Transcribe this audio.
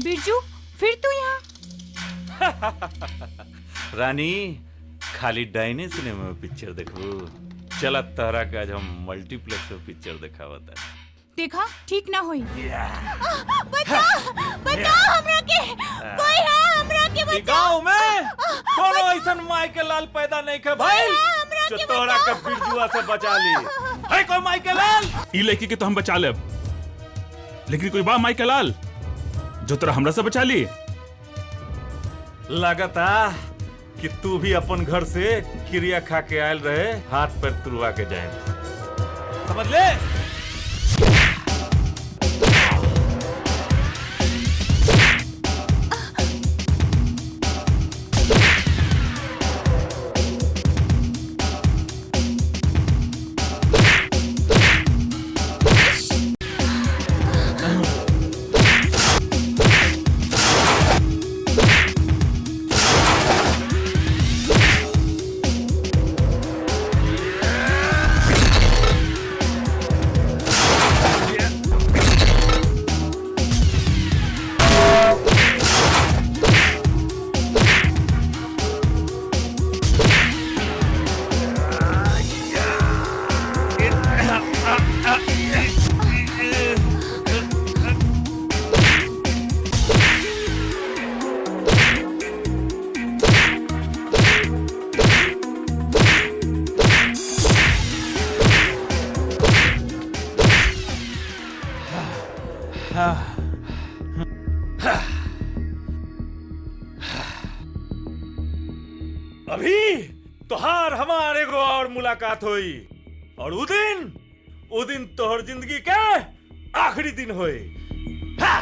बिरजू, फिर तू यहाँ? रानी, खाली डाइने सिनेमा में पिक्चर देखो। चला तारा का आज हम मल्टीप्लेक्स में पिक्चर देखा होता है। देखा ठीक ना होई। बचा, बचा हमरा के, कोई है हमरा के बचा। गांव में कोनो ऐसा माई के लाल पैदा नहीं के भाई जो तोरा के बिरजुआ से बचा ली। है कोई माई के लाल? ई लड़की के तो हम बचा लेब, लेकिन कोई बा माई के लाल जो तोरा हमरा से बचा ली? लगता कि तू भी अपन घर से क्रिया खा के आयल रहे, हाथ पैर तुड़वा के जाए। समझ ले? अभी तोहार हमार एगो और मुलाकात हुई और उ दिन तोहर जिंदगी के आखिरी दिन होई। हाँ।